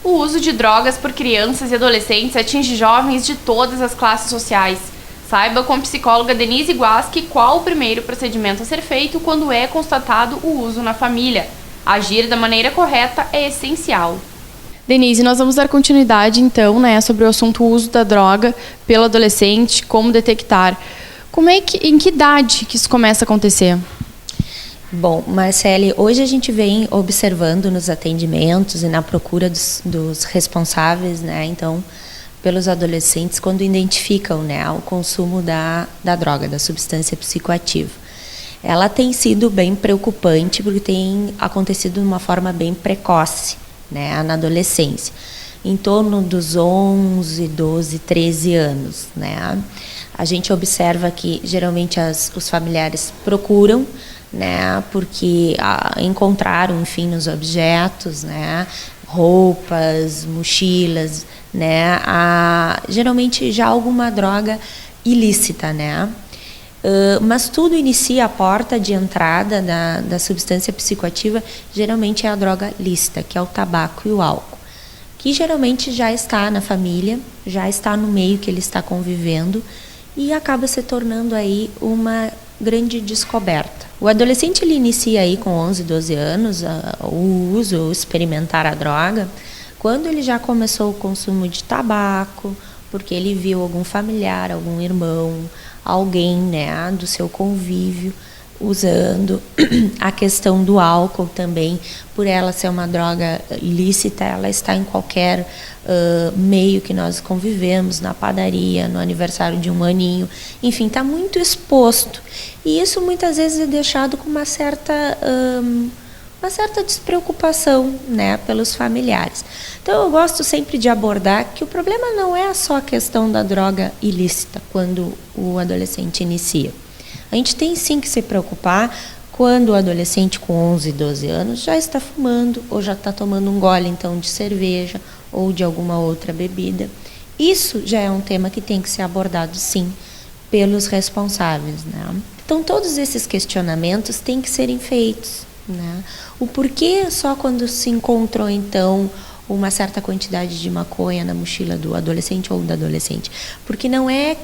O uso de drogas por crianças e adolescentes atinge jovens de todas as classes sociais. Saiba com a psicóloga Denise Guasque qual o primeiro procedimento a ser feito quando é constatado o uso na família. Agir da maneira correta é essencial. Denise, nós vamos dar continuidade então, sobre o assunto uso da droga pelo adolescente, como detectar. Em que idade que isso começa a acontecer? Bom, Marcele, hoje a gente vem observando nos atendimentos e na procura dos responsáveis, então, pelos adolescentes, quando identificam, o consumo da droga, da substância psicoativa. Ela tem sido bem preocupante porque tem acontecido de uma forma bem precoce, na adolescência, em torno dos 11, 12, 13 anos, A gente observa que geralmente os familiares procuram, porque encontraram, enfim, nos objetos, roupas, mochilas, geralmente já alguma droga ilícita, mas tudo inicia, a porta de entrada da substância psicoativa geralmente é a droga lícita, que é o tabaco e o álcool, que geralmente já está na família, já está no meio que ele está convivendo e acaba se tornando aí uma grande descoberta. O adolescente ele inicia aí com 11, 12 anos o uso, ou experimentar a droga, quando ele já começou o consumo de tabaco, porque ele viu algum familiar, algum irmão, alguém, do seu convívio usando. A questão do álcool também, por ela ser uma droga lícita, ela está em qualquer meio que nós convivemos, na padaria, no aniversário de um aninho, enfim, está muito exposto. E isso muitas vezes é deixado com uma certa despreocupação, pelos familiares. Então eu gosto sempre de abordar que o problema não é só a questão da droga ilícita quando o adolescente inicia. A gente tem sim que se preocupar quando o adolescente com 11, 12 anos já está fumando ou já está tomando um gole então de cerveja ou de alguma outra bebida. Isso já é um tema que tem que ser abordado sim pelos responsáveis, Então todos esses questionamentos têm que serem feitos, O porquê só quando se encontrou então uma certa quantidade de maconha na mochila do adolescente ou da adolescente, porque não é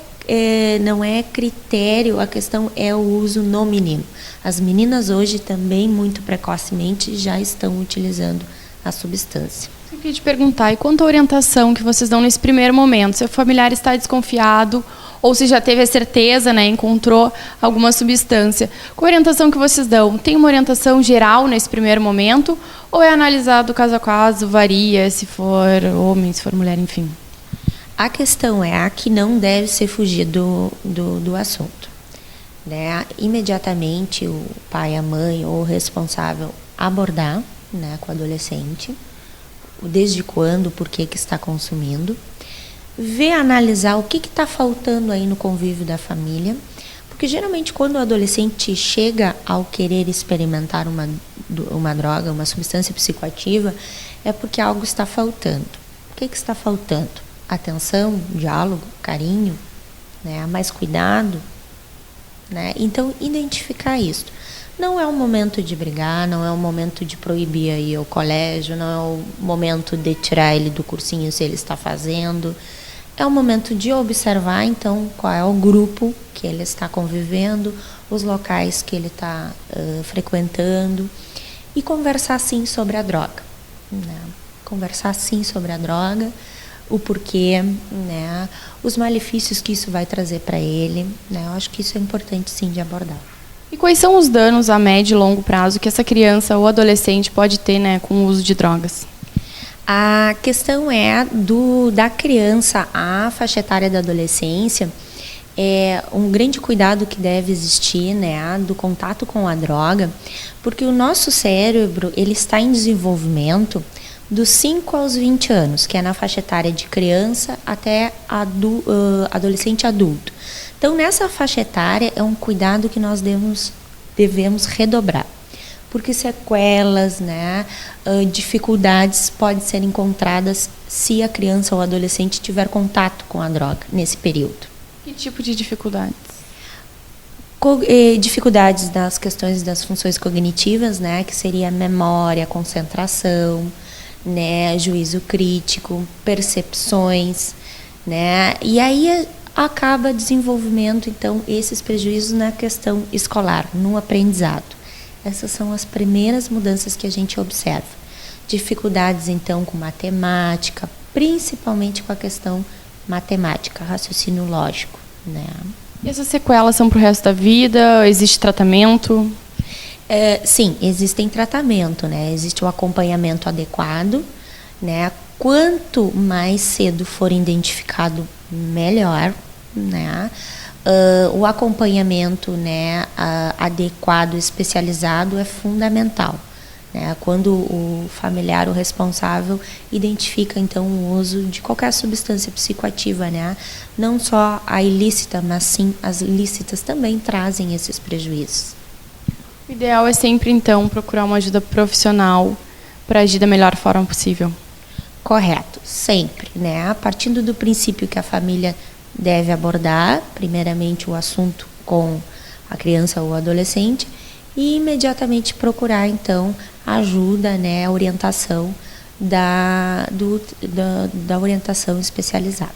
critério, a questão é o uso no menino. As meninas hoje também, muito precocemente, já estão utilizando a substância. Eu queria te perguntar, e quanto à orientação que vocês dão nesse primeiro momento? Se o familiar está desconfiado ou se já teve a certeza, encontrou alguma substância. Qual a orientação que vocês dão? Tem uma orientação geral nesse primeiro momento ou é analisado caso a caso, varia, se for homem, se for mulher, enfim? A questão é que não deve ser fugir do assunto. Imediatamente o pai, a mãe ou o responsável abordar com o adolescente, desde quando, por que está consumindo, analisar o que está faltando aí no convívio da família, porque geralmente quando o adolescente chega ao querer experimentar uma droga, uma substância psicoativa, é porque algo está faltando. O que está faltando? Atenção, diálogo, carinho, mais cuidado, Então, identificar isso. Não é o momento de brigar, não é o momento de proibir aí o colégio, não é o momento de tirar ele do cursinho se ele está fazendo. É o momento de observar, então, qual é o grupo que ele está convivendo, os locais que ele está frequentando e conversar, sim, sobre a droga. Conversar, sim, sobre a droga, o porquê, os malefícios que isso vai trazer para ele. Eu acho que isso é importante, sim, de abordar. E quais são os danos a médio e longo prazo que essa criança ou adolescente pode ter com o uso de drogas? A questão é da criança à faixa etária da adolescência, é um grande cuidado que deve existir, do contato com a droga, porque o nosso cérebro ele está em desenvolvimento dos 5 aos 20 anos, que é na faixa etária de criança até adolescente adulto. Então, nessa faixa etária, é um cuidado que nós devemos redobrar, porque sequelas, dificuldades podem ser encontradas se a criança ou adolescente tiver contato com a droga nesse período. Que tipo de dificuldades? Dificuldades nas questões das funções cognitivas, que seria a memória, a concentração, né, juízo crítico, percepções, né, e aí acaba desenvolvimento, então, esses prejuízos na questão escolar, no aprendizado. Essas são as primeiras mudanças que a gente observa. Dificuldades, então, com matemática, principalmente com a questão matemática, raciocínio lógico, né. E essas sequelas são para o resto da vida? Existe tratamento? Sim, existem tratamento, né? Existe o acompanhamento adequado, né? Quanto mais cedo for identificado, melhor, né? O acompanhamento, né, adequado, especializado é fundamental, né? Quando o familiar, o responsável, identifica então o uso de qualquer substância psicoativa, né? Não só a ilícita, mas sim as lícitas também trazem esses prejuízos. O ideal é sempre, então, procurar uma ajuda profissional para agir da melhor forma possível. Correto, sempre, né? Partindo do princípio que a família deve abordar, primeiramente, o assunto com a criança ou adolescente e imediatamente procurar, então, ajuda, né, a orientação da orientação especializada.